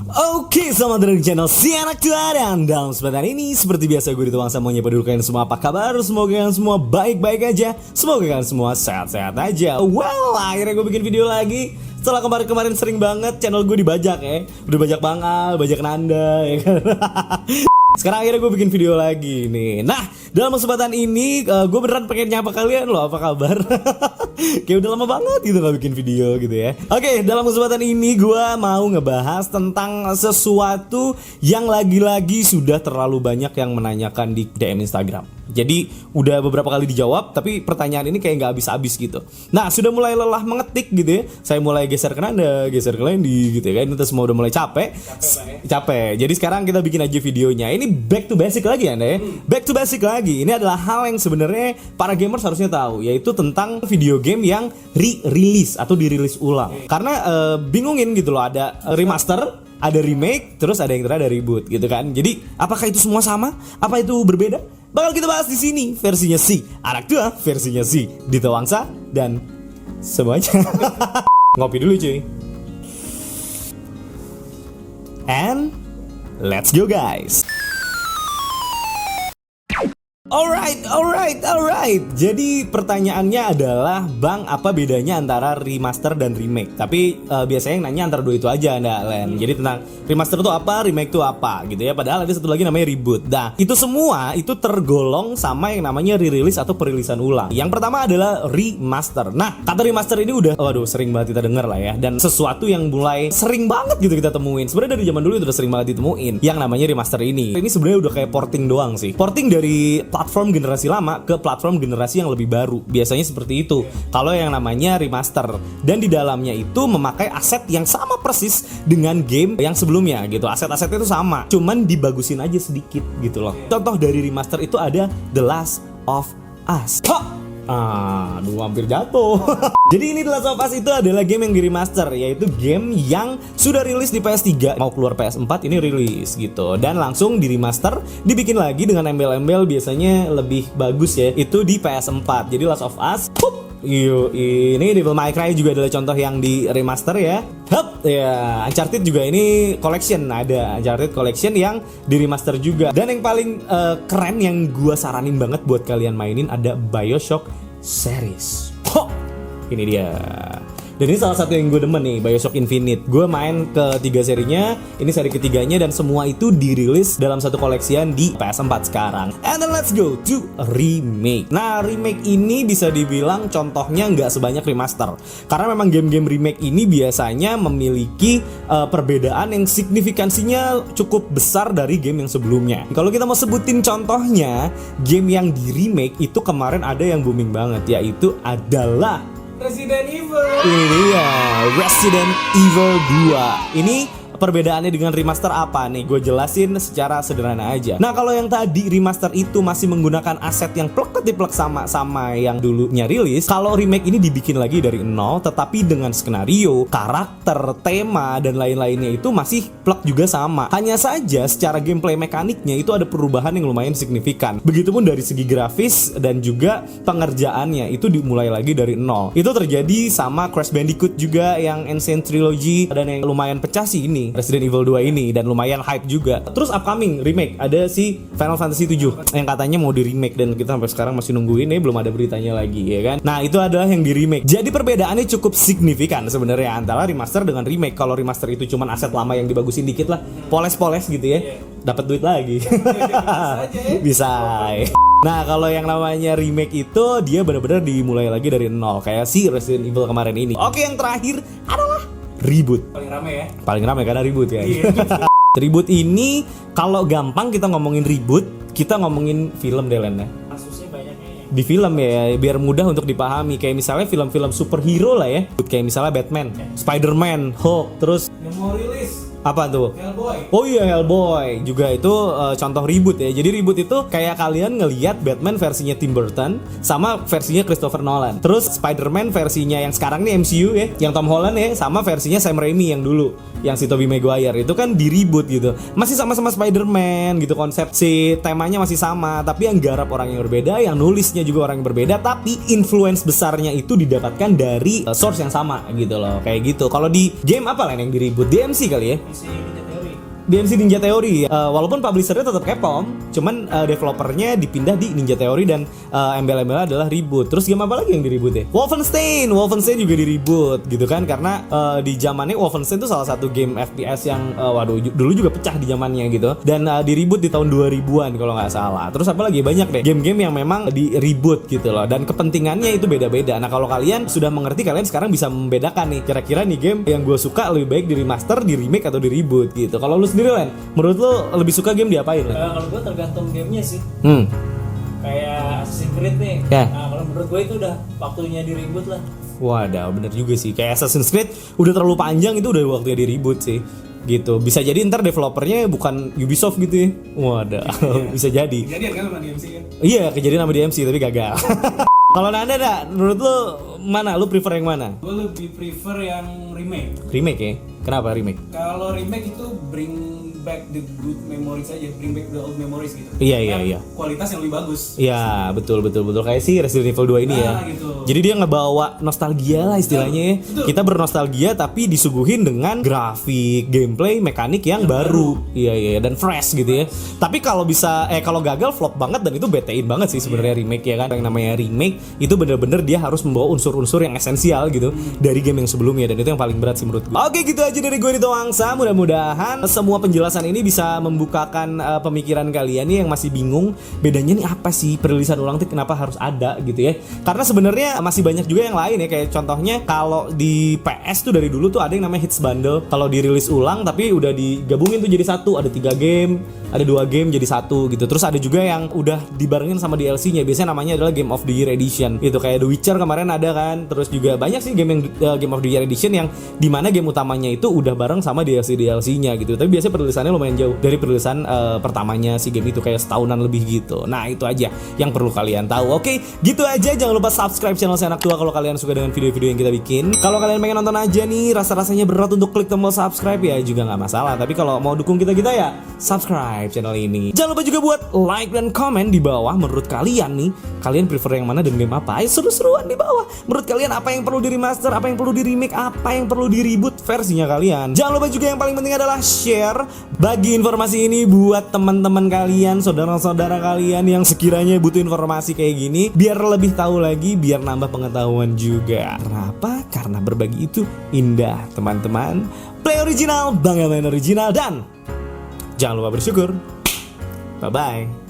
Oke, selamat datang di channel Si Anak Tua. Dan dalam kesempatan ini, seperti biasa gue dituang sama dulu kalian semua apa kabar? Semoga kalian semua baik-baik aja. Semoga kalian semua sehat-sehat aja. Well, akhirnya gue bikin video lagi. Setelah kemarin-kemarin sering banget channel gue dibajak ya. Udah bajak Bangal, bajak Nanda ya kan. Sekarang akhirnya gue bikin video lagi nih. Nah, dalam kesempatan ini gue beneran pengen nyapa kalian loh, apa kabar? Kayak udah lama banget gitu gak bikin video gitu ya. Oke, dalam kesempatan ini gue mau ngebahas tentang sesuatu yang lagi-lagi sudah terlalu banyak yang menanyakan di DM Instagram. Jadi udah beberapa kali dijawab, tapi pertanyaan ini kayak gak habis-habis gitu. Nah, sudah mulai lelah mengetik gitu ya. Saya mulai geser ke Nanda, geser ke Lendi gitu ya kan. Itu semua udah mulai capek. Jadi sekarang kita bikin aja videonya. Ini back to basic lagi Anda ya. Back to basic lagi. Ini adalah hal yang sebenarnya para gamers harusnya tahu, yaitu tentang video game yang re-release atau dirilis ulang. Karena bingungin gitu loh, ada remaster, ada remake, terus ada yang terakhir ada reboot gitu kan. Jadi apakah itu semua sama? Apa itu berbeda? Bakal kita bahas di sini. Versinya Si Anak Tua, versinya Si Dito Wangsa, dan semuanya. Ngopi dulu cuy. And let's go guys. Alright. Jadi pertanyaannya adalah, Bang, apa bedanya antara remaster dan remake? Tapi biasanya yang nanya antara dua itu aja Anda, Len. Jadi tentang remaster itu apa, remake itu apa gitu ya. Padahal ada satu lagi namanya reboot. Nah, itu semua itu tergolong sama yang namanya re-release atau perilisan ulang. Yang pertama adalah remaster. Nah, kata remaster ini udah sering banget kita dengar lah ya. Dan sesuatu yang mulai sering banget gitu kita temuin. Sebenarnya dari zaman dulu itu udah sering banget ditemuin yang namanya remaster ini. Ini sebenarnya udah kayak porting doang sih. Porting dari platform generasi lama ke platform generasi yang lebih baru. Biasanya seperti itu kalau yang namanya remaster. Dan di dalamnya itu memakai aset yang sama persis dengan game yang sebelumnya gitu. Aset-asetnya itu sama, cuman dibagusin aja sedikit gitu loh. Contoh dari remaster itu ada The Last of Us. Aduh, hampir jatuh. Jadi ini The Last of Us itu adalah game yang di remaster, yaitu game yang sudah rilis di PS3, mau keluar PS4 ini rilis gitu. Dan langsung di remaster, dibikin lagi dengan embel-embel biasanya lebih bagus ya, itu di PS4. Jadi Last of Us, ini Devil May Cry juga adalah contoh yang di remaster ya. Ya, Uncharted juga ini collection, ada Uncharted collection yang di remaster juga. Dan yang paling keren yang gua saranin banget buat kalian mainin ada BioShock series. Ini dia. Dan ini salah satu yang gue demen nih, BioShock Infinite. Gue main ketiga serinya, ini seri ketiganya, dan semua itu dirilis dalam satu koleksian di PS4 sekarang. And then let's go to remake. Nah, remake ini bisa dibilang contohnya nggak sebanyak remaster. Karena memang game-game remake ini biasanya memiliki perbedaan yang signifikansinya cukup besar dari game yang sebelumnya. Kalau kita mau sebutin contohnya, game yang di remake itu kemarin ada yang booming banget, yaitu adalah Resident Evil. Ini dia, Resident Evil 2. Ini perbedaannya dengan remaster apa nih? Gue jelasin secara sederhana aja. Nah, kalau yang tadi remaster itu masih menggunakan aset yang plek-ketiplek sama yang dulunya rilis. Kalau remake ini dibikin lagi dari nol, tetapi dengan skenario, karakter, tema, dan lain-lainnya itu masih plek juga sama. Hanya saja secara gameplay mekaniknya itu ada perubahan yang lumayan signifikan. Begitupun dari segi grafis dan juga pengerjaannya itu dimulai lagi dari nol. Itu terjadi sama Crash Bandicoot juga yang Ancient Trilogy, dan yang lumayan pecah sih ini Resident Evil 2 ini, dan lumayan hype juga. Terus upcoming remake ada si Final Fantasy 7 yang katanya mau di remake, dan kita sampai sekarang masih nungguin belum ada beritanya lagi ya kan. Nah, itu adalah yang di remake. Jadi perbedaannya cukup signifikan sebenarnya antara remaster dengan remake. Kalau remaster itu cuman aset lama yang dibagusin dikit lah, poles-poles gitu ya, dapat duit lagi. Bisa. Nah, kalau yang namanya remake itu dia benar-benar dimulai lagi dari nol, kayak si Resident Evil kemarin ini. Oke, yang terakhir adalah reboot. Paling rame ya. Paling rame karena reboot ya. Reboot ini kalau gampang kita ngomongin reboot, kita ngomongin film deh Len ya. Kasusnya banyaknya ya. Di film ya, biar mudah untuk dipahami. Kayak misalnya film-film superhero lah ya. Kayak misalnya Batman, Spider-Man, Hulk, terus yang mau rilis apa tuh? Hellboy. Oh iya, Hellboy juga itu contoh reboot ya. Jadi reboot itu kayak kalian ngelihat Batman versinya Tim Burton sama versinya Christopher Nolan. Terus Spider-Man versinya yang sekarang nih MCU ya, yang Tom Holland ya, sama versinya Sam Raimi yang dulu, yang si Tobey Maguire itu kan di reboot gitu. Masih sama-sama Spider-Man gitu, konsep si temanya masih sama, tapi yang garap orang yang berbeda, yang nulisnya juga orang yang berbeda, tapi influence besarnya itu didapatkan dari source yang sama gitu loh, kayak gitu. Kalau di game apa lain yang di reboot? DMC kali ya? Si Ninja Theory. DMC Ninja Theory. Walaupun publishernya tetap Capcom, cuman developernya dipindah di Ninja Theory dan embel-embelnya adalah reboot. Terus game apa lagi yang di-reboot ya? Wolfenstein juga di-reboot gitu kan, karena di zamannya Wolfenstein itu salah satu game FPS yang dulu juga pecah di zamannya gitu. Dan di-reboot di tahun 2000-an kalau nggak salah. Terus apa lagi? Banyak deh game-game yang memang di-reboot gitu loh, dan kepentingannya itu beda-beda. Nah, kalau kalian sudah mengerti, kalian sekarang bisa membedakan nih, kira-kira nih game yang gue suka lebih baik di remaster, di remake atau di reboot gitu. Kalau lu sendiri Len, menurut lu lebih suka game diapain Len? Kalau gue tergantung gamenya sih. Kayak Assassin's Creed nih. Ya. Nah, kalau menurut gue itu udah waktunya di reboot lah. Wadah, bener juga sih. Kayak Assassin's Creed udah terlalu panjang, itu udah waktunya di reboot sih. Gitu. Bisa jadi ntar developernya bukan Ubisoft gitu ya. Wadah, bisa jadi. Kejadian kan sama DMC kan? Iya, kejadian sama DMC tapi gagal. Kalau Nanda dah, menurut lu mana? Lu prefer yang mana? Gue lebih prefer yang remake. Remake ya? Kenapa remake? Kalau remake itu bring back the good memories aja, bring back the old memories gitu. Iya. Kualitas yang lebih bagus. Iya, betul. Kayak si Resident Evil 2 ini ya. Gitu. Jadi dia ngebawa nostalgia lah istilahnya ya. Kita bernostalgia tapi disuguhin dengan grafik, gameplay, mekanik yang baru. Iya, dan fresh gitu ya. Tapi kalau kalau gagal flop banget, dan itu betein banget sih sebenarnya remake ya kan. Yang namanya remake itu bener-bener dia harus membawa unsur-unsur yang esensial gitu dari game yang sebelumnya, dan itu yang paling berat sih menurut gue. Oke, gitu aja dari gue Dito Wangsa. Mudah-mudahan semua penjelasan ini bisa membukakan pemikiran kalian nih yang masih bingung bedanya nih apa sih perilisan ulang tuh, kenapa harus ada gitu ya. Karena sebenarnya masih banyak juga yang lain ya, kayak contohnya kalau di PS tuh dari dulu tuh ada yang namanya hits bundle. Kalau dirilis ulang tapi udah digabungin tuh jadi satu, ada 3 game, ada 2 game jadi satu gitu. Terus ada juga yang udah dibarengin sama DLC-nya, biasanya namanya adalah Game of the Year Edition. Itu kayak The Witcher kemarin ada kan. Terus juga banyak sih game yang Game of the Year Edition yang dimana game utamanya itu udah bareng sama DLC-nya gitu. Tapi biasanya perilisannya lumayan jauh dari perilisan pertamanya si game itu, kayak setahunan lebih gitu. Nah, itu aja yang perlu kalian tahu. Oke, gitu aja. Jangan lupa subscribe channel Anak Tua kalau kalian suka dengan video-video yang kita bikin. Kalau kalian pengen nonton aja nih, rasa-rasanya berat untuk klik tombol subscribe ya juga nggak masalah. Tapi kalau mau dukung kita ya subscribe channel ini. Jangan lupa juga buat like dan komen di bawah. Menurut kalian nih, kalian prefer yang mana dan game apa? Ayo seru-seruan di bawah. Menurut kalian apa yang perlu di remaster, apa yang perlu di remake, apa yang perlu di reboot versinya kalian. Jangan lupa juga yang paling penting adalah share, bagi informasi ini buat teman-teman kalian, saudara-saudara kalian yang sekiranya butuh informasi kayak gini, biar lebih tahu lagi, biar nambah pengetahuan juga. Kenapa? Karena berbagi itu indah, teman-teman. Play original, bangga main original, dan jangan lupa bersyukur. Bye-bye.